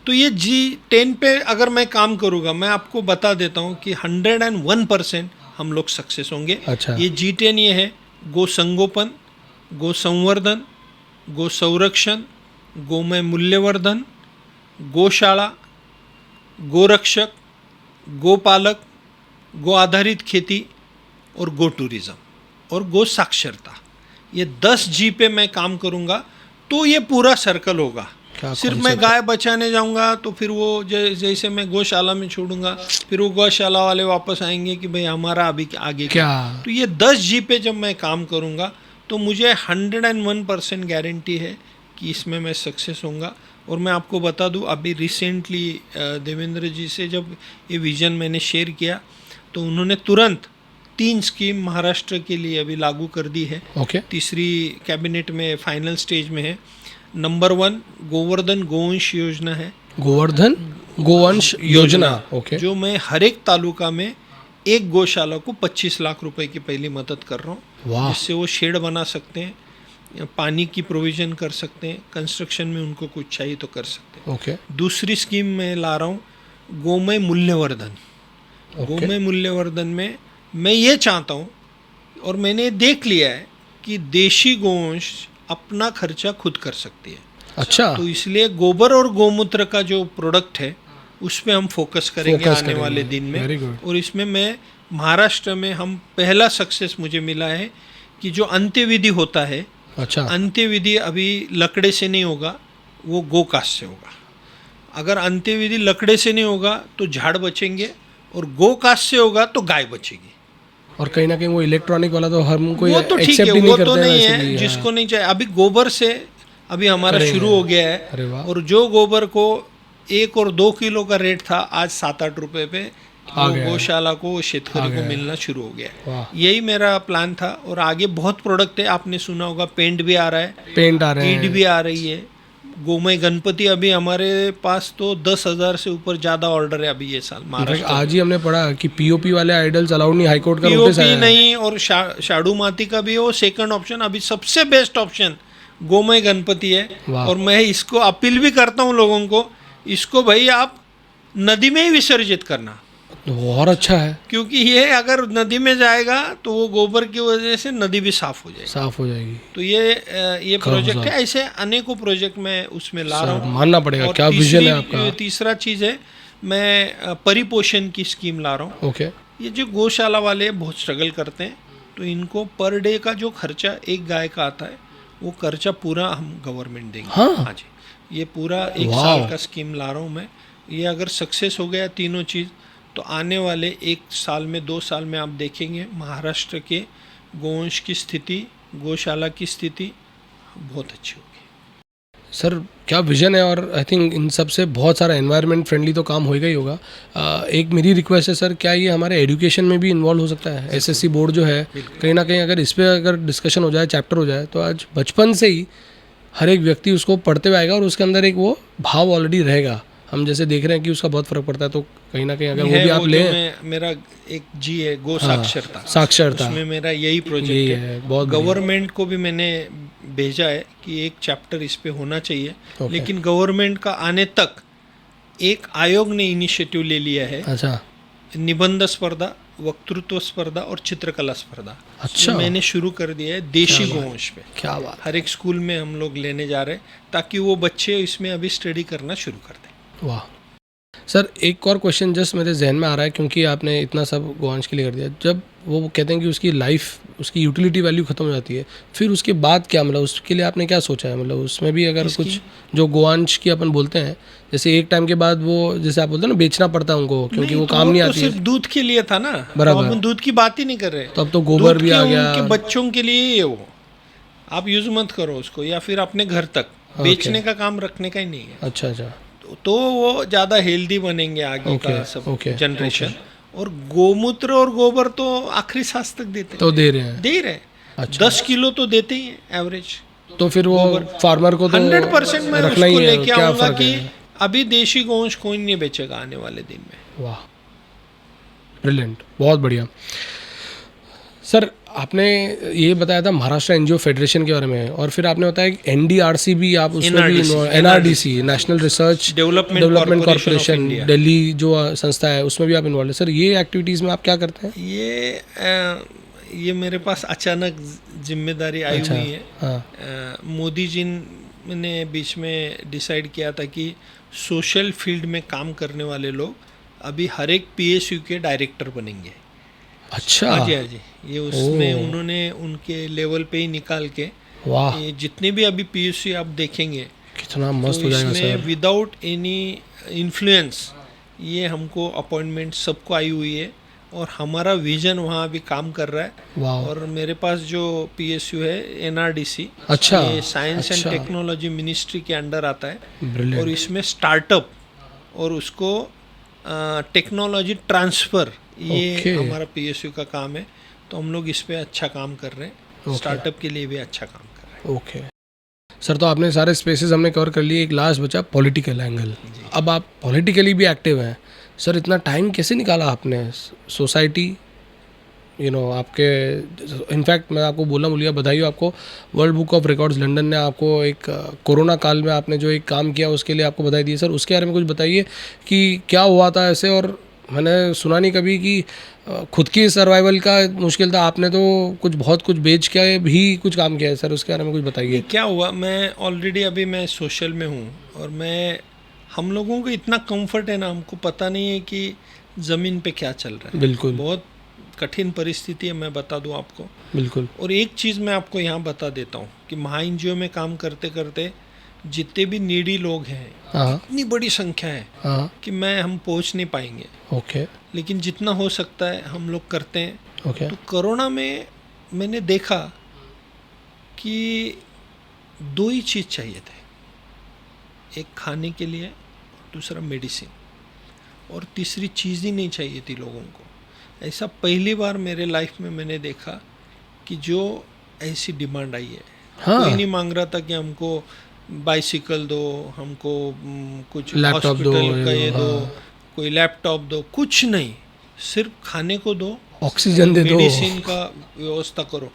तो ये G10 पे अगर मैं काम करूँगा, मैं आपको बता देता हूँ कि 101% हम लोग सक्सेस होंगे। अच्छा। ये G10 ये है गो संगोपन, गो संवर्धन, गो संरक्षण, गोमय मूल्यवर्धन, गौशाला, गोरक्षक, गोपालक, गो आधारित खेती और गो टूरिज्म और गो साक्षरता। ये 10 G पे मैं काम करूँगा तो ये पूरा सर्कल होगा। सिर्फ मैं गाय बचाने जाऊंगा तो फिर वो जैसे मैं गौशाला में छोड़ूंगा, फिर वो गौशाला वाले वापस आएंगे कि भाई हमारा अभी आगे क्या। तो ये 10 G पे जब मैं काम करूंगा तो मुझे 101% गारंटी है कि इसमें मैं सक्सेस होऊंगा। और मैं आपको बता दूं, अभी रिसेंटली देवेंद्र जी से जब ये विज़न मैंने शेयर किया तो उन्होंने तुरंत 3 स्कीम महाराष्ट्र के लिए अभी लागू कर दी है। ओके। तीसरी कैबिनेट में फाइनल स्टेज में है। नंबर 1 गोवर्धन गोवंश योजना है। गोवर्धन गोवंश योजना। ओके। जो मैं हर एक तालुका में एक गौशाला को 25 लाख रुपए की पहली मदद कर रहा हूँ, वाह। जिससे वो शेड बना सकते हैं, पानी की प्रोविज़न कर सकते हैं, कंस्ट्रक्शन में उनको कुछ चाहिए तो कर सकते हैं। ओके। दूसरी स्कीम मैं ला रहा हूँ गोमय मूल्यवर्धन। गोमय मूल्यवर्धन में मैं ये चाहता हूँ, और मैंने देख लिया है कि देशी गोवंश अपना खर्चा खुद कर सकती है। अच्छा। तो इसलिए गोबर और गोमूत्र का जो प्रोडक्ट है उस पर हम फोकस करेंगे आने वाले दिन में। और इसमें मैं महाराष्ट्र में हम पहला सक्सेस मुझे मिला है कि जो अंत्यविधि होता है, अच्छा, अंत्यविधि अभी लकड़े से नहीं होगा, वो गोकास्ट से होगा। अगर अंत्यविधि लकड़े से नहीं होगा तो झाड़ बचेंगे, और गोकास्ट से होगा तो गाय बचेगी। और कहीं ना कहीं वो इलेक्ट्रॉनिक वाला तो हम कोई वो तो ठीक है, एक्सेप्ट ही वो नहीं तो करते नहीं हैं है, जिसको नहीं चाहिए। अभी गोबर से अभी हमारा करेंगे। शुरू हो गया अरे है, वाह। और जो गोबर को 1 और 2 किलो का रेट था, आज 7-8 रुपए पे आ वो गया है। गौशाला को, शेतकरी आ को गया है। मिलना शुरू हो गया है। वाह। यही मेरा प्लान था। और आगे बहुत प्रोडक्ट है, आपने सुना होगा पेंट भी आ रहा है, पेंट आ रहे ईंट हैं। भी आ रही है, गोमय गणपति अभी हमारे पास तो 10,000 से ऊपर ज़्यादा ऑर्डर है अभी ये साल महाराष्ट्र। आज ही हमने पढ़ा कि पीओपी वाले आइडल्स अलाउड नहीं, हाईकोर्ट का नोटिस पीओपी आया है। नहीं, और शाडू माती का भी हो सेकंड ऑप्शन। अभी सबसे बेस्ट ऑप्शन गोमय गणपति है। वाह। और मैं इसको अपील भी करता हूँ लोगों को, इसको भाई आप नदी में ही विसर्जित करना, तो और अच्छा है, क्योंकि ये अगर नदी में जाएगा तो वो गोबर की वजह से नदी भी साफ हो जाएगी। साफ हो जाएगी। तो ये प्रोजेक्ट है। ऐसे अनेकों प्रोजेक्ट मैं उसमें ला रहा हूँ। मानना पड़ेगा, और क्या विजन है आपका। तीसरा चीज़ है, मैं परिपोषण की स्कीम ला रहा हूँ। ओके। ये जो गौशाला वाले बहुत स्ट्रगल करते हैं, तो इनको पर डे का जो खर्चा एक गाय का आता है, वो खर्चा पूरा हम गवर्नमेंट देंगे। हाँ। जी, ये पूरा 1 वाह। साल का स्कीम ला रहा हूँ मैं। ये अगर सक्सेस हो गया तीनों चीज़, तो आने वाले 1 साल में 2 साल में आप देखेंगे महाराष्ट्र के गोवंश की स्थिति, गौशाला की स्थिति बहुत अच्छी होगी। सर क्या विजन है, और आई थिंक इन सब से बहुत सारा एनवायरनमेंट फ्रेंडली तो काम होएगा ही होगा। एक मेरी रिक्वेस्ट है सर, क्या ये हमारे एजुकेशन में भी इन्वॉल्व हो सकता है? एसएससी बोर्ड जो है, कहीं ना कहीं अगर इस पर अगर डिस्कशन हो जाए, चैप्टर हो जाए, तो आज बचपन से ही हर एक व्यक्ति उसको पढ़ते हुए आएगा और उसके अंदर एक वो भाव ऑलरेडी रहेगा। हम जैसे देख रहे हैं कि उसका बहुत फर्क पड़ता है, तो कहीं ना कहीं अगर वो भी आप लें। मेरा एक जी है गो साक्षरता, साक्षरता, उसमें मेरा यही प्रोजेक्ट यही है। बहुत गवर्नमेंट को भी मैंने भेजा है कि एक चैप्टर इस पे होना चाहिए। लेकिन गवर्नमेंट का आने तक एक आयोग ने इनिशिएटिव ले लिया है। अच्छा। निबंध स्पर्धा, वक्तृत्व स्पर्धा और चित्रकला स्पर्धा। अच्छा। मैंने शुरू कर दिया है देशी गोवंश पे। क्या बात। हर एक स्कूल में हम लोग लेने जा रहे हैं, ताकि वो बच्चे इसमें अभी स्टडी करना शुरू कर दें। वाह। सर एक और क्वेश्चन जस्ट मेरे जहन में आ रहा है, क्योंकि आपने इतना सब गोवंश के लिए कर दिया। जब वो कहते हैं कि उसकी लाइफ, उसकी यूटिलिटी वैल्यू खत्म हो जाती है, फिर उसके बाद क्या, मतलब उसके लिए आपने क्या सोचा है? मतलब उसमें भी अगर कुछ जो गोवंश की अपन बोलते हैं, जैसे एक टाइम के बाद वो, जैसे आप बोलते हैं ना, बेचना पड़ता है उनको, क्योंकि वो काम नहीं आती है। सिर्फ दूध के लिए था ना, बराबर। तो हम दूध की बात ही नहीं कर रहे। तो अब तो गोबर भी आ गया। उनके बच्चों के लिए ही है वो, आप यूज मत करो उसको, या फिर अपने घर तक बेचने का काम रखने का ही नहीं है। अच्छा अच्छा। तो वो ज़्यादा हेल्दी बनेंगे आगे का सब जनरेशन। और गोमूत्र और गोबर तो आखिरी सांस तक देते हैं, तो दे रहे हैं। 10 किलो तो देते ही हैं एवरेज। तो फिर वो फार्मर को तो 100% मैं रखना ही उसको है। लेके क्या आऊँगा फर्क कि है? अभी देशी गोवंश कोई नहीं बेचेगा आने वाले दिन में। वाह, ब्रिलियंट, बहुत बढ़िया। सर आपने ये बताया था महाराष्ट्र एनजीओ फेडरेशन के बारे में, और फिर आपने बताया कि एनडीआरसी भी आप उसमें भी, NRDC, national research development corporation Delhi जो संस्था है, उसमें भी आप इन्वॉल्व है। सर ये एक्टिविटीज़ में आप क्या करते हैं? ये मेरे पास अचानक जिम्मेदारी आई हुई है। हाँ। मोदी जी ने बीच में डिसाइड किया था कि सोशल फील्ड में काम करने वाले लोग अभी हर एक पीएसयू के डायरेक्टर बनेंगे। अच्छा। हाँ जी, हाँ जी। ये उसमें उन्होंने उनके लेवल पे ही निकाल के, वाह, ये जितने भी अभी पीएसयू आप देखेंगे, कितना मस्त हो जाएगा सर। विदाउट एनी इन्फ्लुएंस ये हमको अपॉइंटमेंट सबको आई हुई है। और हमारा विजन वहाँ अभी काम कर रहा है। वाह, और मेरे पास जो PSU है NRDC, अच्छा, ये साइंस एंड अच्छा। टेक्नोलॉजी मिनिस्ट्री के अंडर आता है। Brilliant. और इसमें स्टार्टअप और उसको टेक्नोलॉजी ट्रांसफ़र, ये Okay. हमारा PSU का काम है। तो हम लोग इस पे अच्छा काम कर रहे हैं, Okay. स्टार्टअप के लिए भी अच्छा काम कर रहे हैं। ओके सर, तो आपने सारे स्पेसेस हमने कवर कर लिए, एक लास्ट बचा पॉलिटिकल एंगल। अब आप पॉलिटिकली भी एक्टिव हैं सर, इतना टाइम कैसे निकाला आपने? सोसाइटी आपके, इनफैक्ट मैं आपको बोलना भूल गया, बधाई हो आपको, world book of records London ने आपको एक कोरोना काल में आपने जो एक काम किया उसके लिए आपको बधाई दी है सर। उसके बारे में कुछ बताइए कि क्या हुआ था ऐसे, और मैंने सुना नहीं कभी कि खुद की सर्वाइवल का मुश्किल था, आपने तो बहुत कुछ बेच के भी कुछ काम किया है सर, उसके बारे में कुछ बताइए। क्या हुआ, मैं ऑलरेडी अभी मैं सोशल में हूँ और हम लोगों को इतना कंफर्ट है ना, हमको पता नहीं है कि ज़मीन पे क्या चल रहा है। बिल्कुल, बहुत कठिन परिस्थिति है, मैं बता दूं आपको। बिल्कुल। और एक चीज़ मैं आपको यहाँ बता देता हूँ कि महाएनजीओ में काम करते करते जितने भी नीडी लोग हैं, हाँ, इतनी बड़ी संख्या है हाँ, कि हम पहुँच नहीं पाएंगे। ओके, लेकिन जितना हो सकता है हम लोग करते हैं। ओके, तो कोरोना में मैंने देखा कि दो ही चीज़ चाहिए थे, एक खाने के लिए, दूसरा मेडिसिन, और तीसरी चीज़ ही नहीं चाहिए थी लोगों को। ऐसा पहली बार मेरे लाइफ में मैंने देखा कि जो ऐसी डिमांड आई है। हाँ, कोई नहीं मांग रहा था कि हमको बाइसिकल दो, हमको कुछ लैपटॉप दो, हॉस्पिटल का ये दो, हाँ, कोई लैपटॉप दो, कुछ नहीं, सिर्फ खाने को दो, ऑक्सीजन दे दो, मेडिसिन का व्यवस्था करो।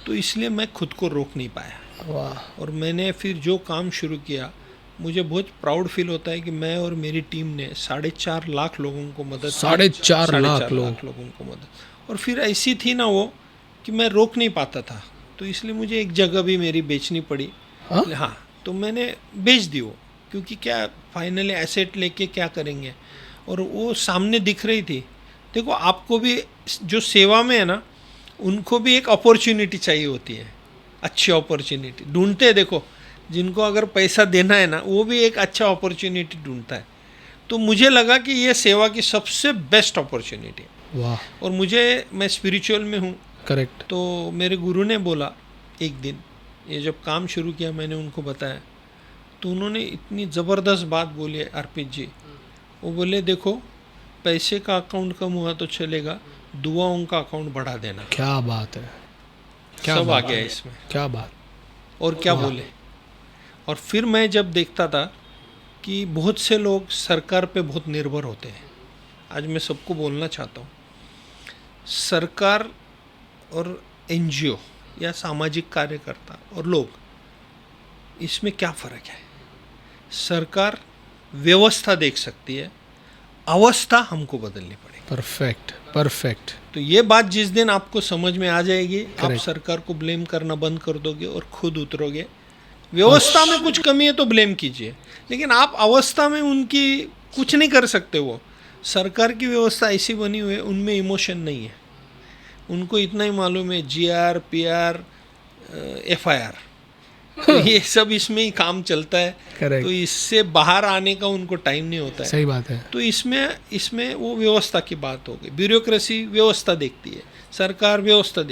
तो इसलिए मैं खुद को रोक नहीं पाया। वाह, और मैंने फिर जो काम शुरू किया, मुझे बहुत प्राउड फील होता है कि मैं और मेरी टीम ने 4.5 लाख लोगों को मदद की। 4.5 लाख लोगों को मदद। और फिर ऐसी थी ना वो कि मैं रोक नहीं पाता था, तो इसलिए मुझे एक जगह भी मेरी बेचनी पड़ी। हाँ, तो मैंने बेच दी वो, क्योंकि क्या फाइनली एसेट लेके क्या करेंगे। और वो सामने दिख रही थी। देखो, आपको भी जो सेवा में है ना, उनको भी एक अपॉर्चुनिटी चाहिए होती है, अच्छी अपॉर्चुनिटी ढूंढते हैं। देखो, जिनको अगर पैसा देना है ना, वो भी एक अच्छा अपॉर्चुनिटी ढूंढता है। तो मुझे लगा कि ये सेवा की सबसे बेस्ट अपॉर्चुनिटी है। वाह, और मैं स्पिरिचुअल में हूँ, करेक्ट। तो मेरे गुरु ने बोला एक दिन, ये जब काम शुरू किया मैंने उनको बताया, तो उन्होंने इतनी ज़बरदस्त बात बोली है अर्पित जी। वो बोले, देखो, पैसे का अकाउंट कम हुआ तो चलेगा, दुआओं का अकाउंट बढ़ा देना। क्या बात है, सब आ गया इसमें। क्या बात। और क्या बोले। और फिर मैं जब देखता था कि बहुत से लोग सरकार पे बहुत निर्भर होते हैं। आज मैं सबको बोलना चाहता हूँ, सरकार और NGO या सामाजिक कार्यकर्ता और लोग, इसमें क्या फ़र्क है। सरकार व्यवस्था देख सकती है, अवस्था हमको बदलनी पड़ेगी। Perfect, perfect. तो ये बात जिस दिन आपको समझ में आ जाएगी, आप सरकार को ब्लेम करना बंद कर दोगे और खुद उतरोगे। व्यवस्था में कुछ कमी है तो ब्लेम कीजिए, लेकिन आप अवस्था में उनकी कुछ नहीं कर सकते। वो सरकार की व्यवस्था ऐसी बनी हुई है, उनमें इमोशन नहीं है। उनको इतना ही मालूम है GR, PR, FIR, तो ये सब इसमें ही काम चलता है। तो इससे बाहर आने का उनको टाइम नहीं होता है। सही बात है। तो इसमें वो व्यवस्था की बात हो गई। ब्यूरोक्रेसी व्यवस्था देखती है, सरकार व्यवस्था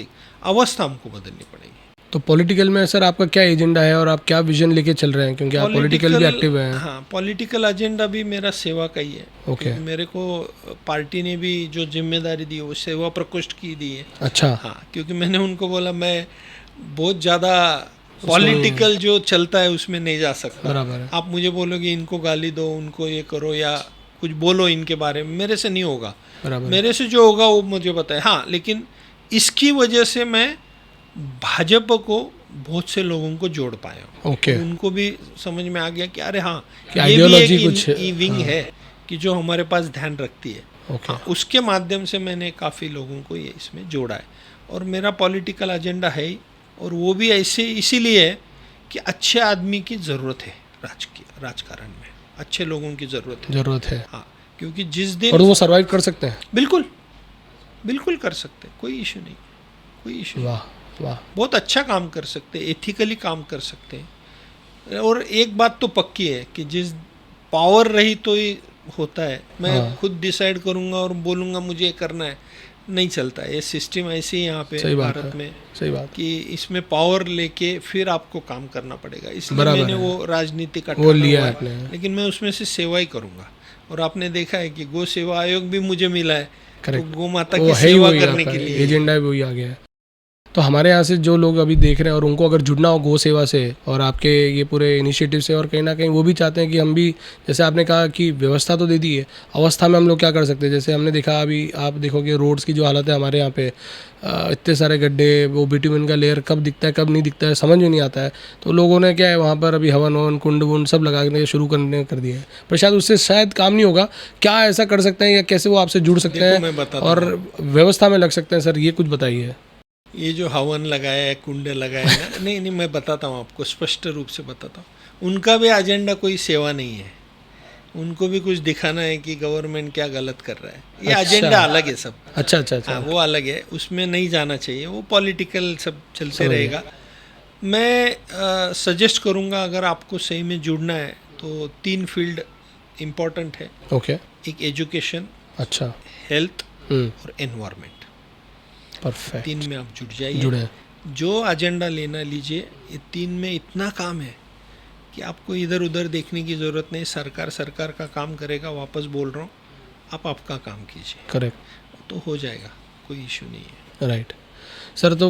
अवस्था हमको बदलनी पड़ेगी। तो पॉलिटिकल में सर आपका क्या एजेंडा है और आप क्या विजन लेके चल रहे हैं, क्योंकि आप पॉलिटिकल भी एक्टिव हैं? हाँ, पॉलिटिकल एजेंडा भी मेरा सेवा का ही है। ओके। मेरे को पार्टी ने भी जो जिम्मेदारी दी है वो सेवा प्रकोष्ठ की दी है। अच्छा। हाँ, क्योंकि मैंने उनको बोला मैं बहुत ज़्यादा पॉलिटिकल जो चलता है उसमें नहीं जा सकता। बराबर है। आप मुझे बोलोगे इनको गाली दो, उनको ये करो या कुछ बोलो इनके बारे में, मेरे से नहीं होगा। मेरे से जो होगा वो मुझे बताए। हाँ, लेकिन इसकी वजह से मैं भाजपा को बहुत से लोगों को जोड़ पाया। ओके। उनको भी समझ में आ गया कि अरे हाँ, ये भी एक विंग है कि जो हमारे पास ध्यान रखती है। हाँ, उसके माध्यम से मैंने काफ़ी लोगों को ये इसमें जोड़ा है। और मेरा पॉलिटिकल एजेंडा है ही, और वो भी ऐसे इसीलिए है कि अच्छे आदमी की ज़रूरत है। राजकारण में अच्छे लोगों की ज़रूरत है। हाँ, क्योंकि जिस दिन, और वो सर्वाइव कर सकते हैं। बिल्कुल कर सकते हैं, कोई इशू नहीं, कोई इशू। वाह वाह, बहुत अच्छा काम कर सकते हैं, एथिकली काम कर सकते हैं। और एक बात तो पक्की है कि जिस पावर रही तो होता है, मैं खुद डिसाइड करूँगा और बोलूँगा मुझे ये करना है, नहीं चलता है। ये सिस्टम ऐसे ही यहाँ पे भारत में, सही बात कि इसमें पावर लेके फिर आपको काम करना पड़ेगा, इसलिए बराबर मैंने है। वो राजनीति का वो ठाना लिया हुआ है है, आपने। लेकिन मैं उसमें से सेवा ही करूँगा। और आपने देखा है कि गौ सेवा आयोग भी मुझे मिला है, तो करेक्ट, गौ माता वो की है ही सेवा वही करने आपका के लिए। एजेंडा है, वही आ गया है। तो हमारे यहाँ से जो लोग अभी देख रहे हैं और उनको अगर जुड़ना हो गौ सेवा से और आपके ये पूरे इनिशिएटिव से, और कहीं ना कहीं वो भी चाहते हैं कि हम भी, जैसे आपने कहा कि व्यवस्था तो दे दी है, अवस्था में हम लोग क्या कर सकते हैं। जैसे हमने देखा अभी आप देखोगे रोड्स की जो हालत है हमारे यहाँ पे, इतने सारे गड्ढे, वो बिटुमिन का लेयर कब दिखता है कब नहीं दिखता है समझ में नहीं आता है। तो लोगों ने क्या है वहाँ पर अभी हवन ववन कुंड वुंड सब लगाने शुरू करने कर दिए हैं, पर शायद उससे शायद काम नहीं होगा। क्या ऐसा कर सकते हैं या कैसे वो आपसे जुड़ सकते देखो, मैं हैं बताता और व्यवस्था में लग सकते हैं? सर ये कुछ बताइए। ये जो हवन लगाया है, कुंड लगाया है ना, नहीं मैं बताता हूँ आपको, स्पष्ट रूप से बताता हूँ। उनका भी एजेंडा कोई सेवा नहीं है, उनको भी कुछ दिखाना है कि गवर्नमेंट क्या गलत कर रहा है। ये अच्छा। एजेंडा अलग है सब। अच्छा अच्छा अच्छा, हाँ, वो अलग है, उसमें नहीं जाना चाहिए, वो पॉलिटिकल सब चलते समझ गया। रहेगा। मैं सजेस्ट करूँगा, अगर आपको सही में जुड़ना है तो 3 फील्ड इम्पोर्टेंट है। ओके, एक एजुकेशन, अच्छा, हेल्थ और एनवायरनमेंट। परफेक्ट, 3 में आप जुड़ जाइए, जुड़े हैं। जो एजेंडा लेना लीजिए। ये 3 में इतना काम है कि आपको इधर उधर देखने की ज़रूरत नहीं। सरकार का काम करेगा, वापस बोल रहा हूँ, आप आपका काम कीजिए, करेक्ट, तो हो जाएगा, कोई इशू नहीं है। राइट। सर तो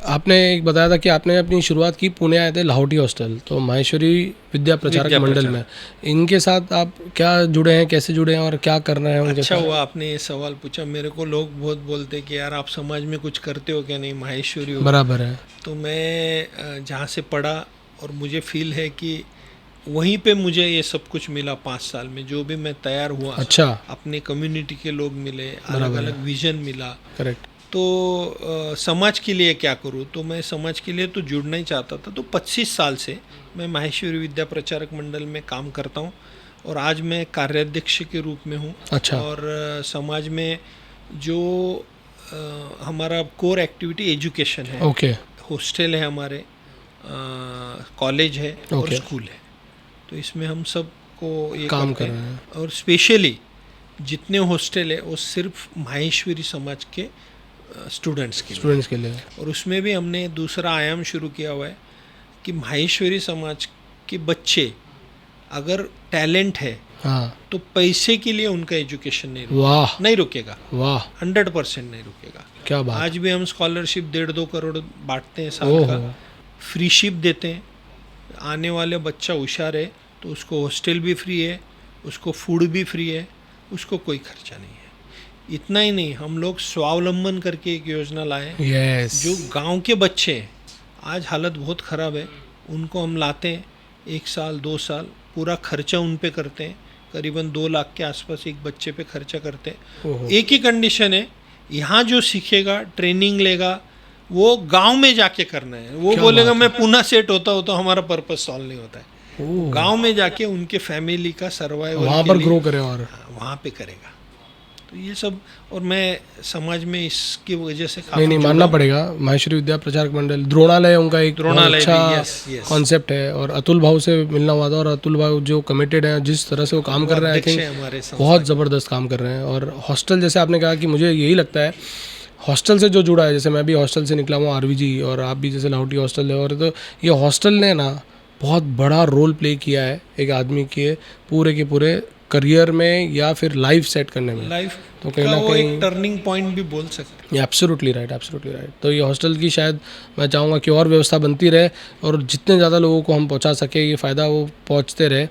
आपने एक बताया था कि आपने अपनी शुरुआत की पुणे आए थे लाहौटी हॉस्टल, तो माहेश्वरी विद्या प्रचारक मंडल में, इनके साथ आप क्या जुड़े हैं, कैसे जुड़े हैं और क्या कर रहे हैं उनके अच्छा साथ? हुआ आपने ये सवाल पूछा। मेरे को लोग बहुत बोलते कि यार आप समाज में कुछ करते हो क्या? नहीं, माहेश्वरी हो। बराबर है। तो मैं जहाँ से पढ़ा और मुझे फील है कि वहीं पे मुझे ये सब कुछ मिला 5 साल में, जो भी मैं तैयार हुआ। अच्छा, अपने कम्युनिटी के लोग मिले, अलग अलग विजन मिला। करेक्ट, तो समाज के लिए क्या करूँ, तो मैं समाज के लिए तो जुड़ना ही चाहता था। तो 25 साल से मैं माहेश्वरी विद्या प्रचारक मंडल में काम करता हूँ और आज मैं कार्याध्यक्ष के रूप में हूँ। अच्छा, और समाज में जो हमारा कोर एक्टिविटी एजुकेशन है, ओके, हॉस्टल है हमारे, कॉलेज है और ओके, स्कूल है, तो इसमें हम सब को ये काम करते कर रहे हैं। हैं। और स्पेशली जितने हॉस्टल है वो सिर्फ माहेश्वरी समाज के स्टूडेंट्स के लिए, स्टूडेंट्स के लिए। और उसमें भी हमने दूसरा आयाम शुरू किया हुआ है कि माहेश्वरी समाज के बच्चे अगर टैलेंट है हाँ, तो पैसे के लिए उनका एजुकेशन वाह नहीं रुकेगा, वाह, 100% नहीं रुकेगा। क्या बात। आज भी हम स्कॉलरशिप 1.5-2 करोड़ बांटते हैं साल ओहो, का, फ्रीशिप देते हैं। आने वाले बच्चा होशियार है तो उसको हॉस्टल भी फ्री है, उसको फूड भी फ्री है, उसको कोई खर्चा नहीं है। इतना ही नहीं, हम लोग स्वावलंबन करके एक योजना लाए, यस, जो गांव के बच्चे हैं, आज हालत बहुत ख़राब है, उनको हम लाते हैं, 1 साल 2 साल पूरा खर्चा उन पे करते हैं, करीबन 2 लाख के आसपास एक बच्चे पे खर्चा करते हैं। ओहो, एक ही कंडीशन है, यहाँ जो सीखेगा, ट्रेनिंग लेगा, वो गांव में जाके करना है। वो क्या बोलेगा बात मैं पुनः सेट होता हो, तो हमारा पर्पस सॉल्व नहीं होता है। ओह, गांव में जाके उनके फैमिली का सर्वाइवल वहाँ पर ग्रो करे और वहाँ पे करेगा। तो ये सब, और मैं समाज में इसकी वजह से काफी नहीं नहीं मानना पड़ेगा। माहेश्वरी विद्या प्रचारक मंडल द्रोणालय उनका एक द्रोणालय अच्छा भी, yes। कॉन्सेप्ट है, और अतुल भाव से मिलना हुआ था, और अतुल भाव जो कमिटेड हैं, जिस तरह से वो काम कर रहे हैं, आई अध्यक्ष है थिंक हमारे संस्था बहुत ज़बरदस्त काम कर रहे हैं। और हॉस्टल, जैसे आपने कहा कि मुझे यही लगता है हॉस्टल से जो जुड़ा है, जैसे मैं भी हॉस्टल से निकला हूँ आरवीजी, और आप भी जैसे लाहौटी हॉस्टल है, और तो ये हॉस्टल ने ना बहुत बड़ा रोल प्ले किया है एक आदमी के पूरे करियर में या फिर लाइफ सेट करने में। लाइफ तो कहीं का ना वो कहीं एक टर्निंग पॉइंट भी बोल सकते हैं। Absolutely right, absolutely right. तो ये हॉस्टल की शायद मैं चाहूँगा कि और व्यवस्था बनती रहे, और जितने ज़्यादा लोगों को हम पहुँचा सके ये फ़ायदा वो पहुँचते रहे।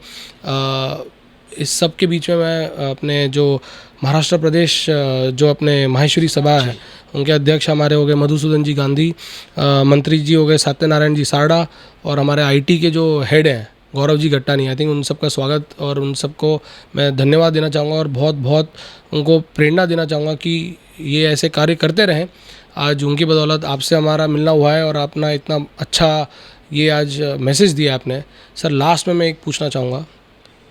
इस सब के बीच में मैं अपने जो महाराष्ट्र प्रदेश जो अपने माहेश्वरी सभा है, उनके अध्यक्ष हमारे हो गए मधुसूदन जी गांधी, मंत्री जी हो गए सत्यनारायण जी सारडा, और हमारे आईटी के जो हेड हैं गौरव जी गट्टानी, आई थिंक उन सबका स्वागत और उन सबको मैं धन्यवाद देना चाहूँगा, और बहुत बहुत उनको प्रेरणा देना चाहूँगा कि ये ऐसे कार्य करते रहें। आज उनकी बदौलत आपसे हमारा मिलना हुआ है, और अपना इतना अच्छा ये आज मैसेज दिया आपने। सर लास्ट में मैं एक पूछना चाहूँगा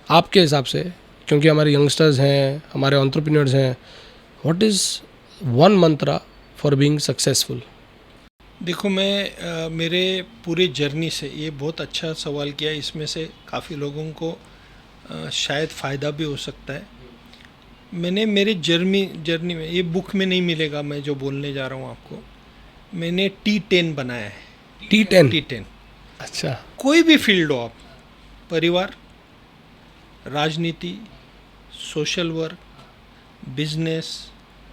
आपके हिसाब से, क्योंकि हमारे यंगस्टर्स हैं, हमारे एंटरप्रेन्योर्स हैं, what is one Mantra for being successful? देखो, मैं मेरे पूरे जर्नी से, ये बहुत अच्छा सवाल किया, इसमें से काफ़ी लोगों को शायद फ़ायदा भी हो सकता है। मैंने मेरे जर्नी में, ये बुक में नहीं मिलेगा मैं जो बोलने जा रहा हूँ आपको, मैंने T10 बनाया है। T10। T10 अच्छा। कोई भी फील्ड हो आप, परिवार, राजनीति, social work, business,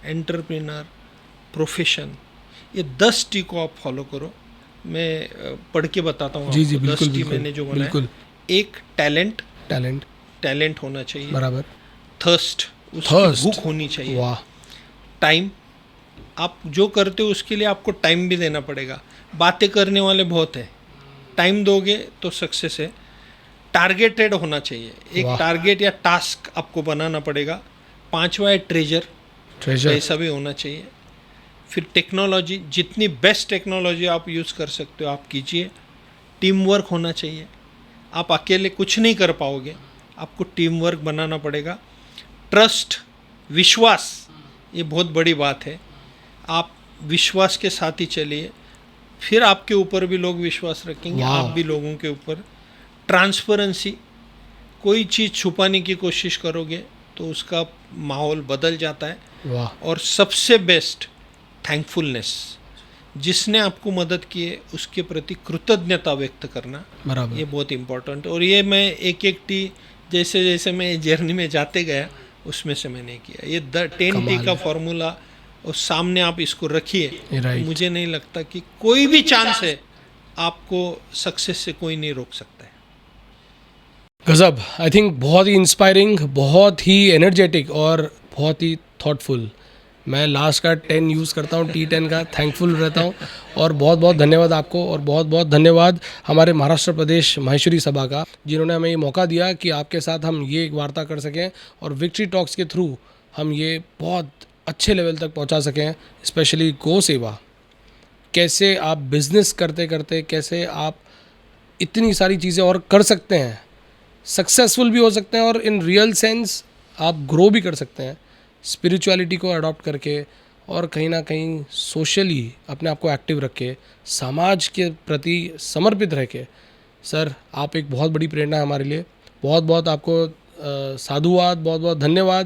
entrepreneur, profession, ये 10 टी को आप फॉलो करो। मैं पढ़ के बताता हूँ जी जी आपको। बिल्कुल 10 टी बिल्कुल मैंने जो बनाया। बिल्कुल। एक टैलेंट टैलेंट होना चाहिए। बराबर। थर्स्ट, उसकी Thirst, भूख होनी चाहिए। वाह। टाइम, आप जो करते हो उसके लिए आपको टाइम भी देना पड़ेगा। बातें करने वाले बहुत हैं, टाइम दोगे तो सक्सेस है। टारगेटेड होना चाहिए, एक वाह। टारगेट या टास्क आपको बनाना पड़ेगा। 5वां है ट्रेजर, ट्रेजर। पैसा भी होना चाहिए। फिर टेक्नोलॉजी, जितनी बेस्ट टेक्नोलॉजी आप यूज़ कर सकते हो आप कीजिए। टीम वर्क होना चाहिए, आप अकेले कुछ नहीं कर पाओगे, आपको टीम वर्क बनाना पड़ेगा। ट्रस्ट, विश्वास, ये बहुत बड़ी बात है। आप विश्वास के साथ ही चलिए, फिर आपके ऊपर भी लोग विश्वास रखेंगे, वाह। आप भी लोगों के ऊपर। ट्रांसपेरेंसी, कोई चीज़ छुपाने की कोशिश करोगे तो उसका माहौल बदल जाता है। वाह। और सबसे बेस्ट, थैंकफुलनेस, जिसने आपको मदद की है उसके प्रति कृतज्ञता व्यक्त करना, बराबर। ये बहुत इम्पोर्टेंट। और ये मैं एक एक टी जैसे जैसे मैं जर्नी में जाते गया उसमें से मैंने किया। ये 10 टी कमाल का है। फॉर्मूला और सामने आप इसको रखिए, राइट। मुझे नहीं लगता कि कोई भी चांस है, आपको सक्सेस से कोई नहीं रोक सकता है। गजब। आई थिंक बहुत ही इंस्पायरिंग, बहुत ही एनर्जेटिक और बहुत ही थॉटफुल। मैं लास्ट का 10 यूज़ करता हूँ, T10 का, थैंकफुल रहता हूँ। और बहुत बहुत धन्यवाद आपको, और बहुत बहुत धन्यवाद हमारे महाराष्ट्र प्रदेश माहेश्वरी सभा का, जिन्होंने हमें ये मौका दिया कि आपके साथ हम ये एक वार्ता कर सकें और विक्ट्री टॉक्स के थ्रू हम ये बहुत अच्छे लेवल तक पहुँचा सकें। स्पेशली गौ सेवा, कैसे आप बिज़नेस करते करते कैसे आप इतनी सारी चीज़ें और कर सकते हैं, सक्सेसफुल भी हो सकते हैं, और इन रियल सेंस आप ग्रो भी कर सकते हैं स्पिरिचुअलिटी को अडॉप्ट करके, और कहीं ना कहीं सोशली अपने आप को एक्टिव रख के, समाज के प्रति समर्पित रह के। सर, आप एक बहुत बड़ी प्रेरणा है हमारे लिए। बहुत बहुत आपको साधुवाद, बहुत बहुत धन्यवाद।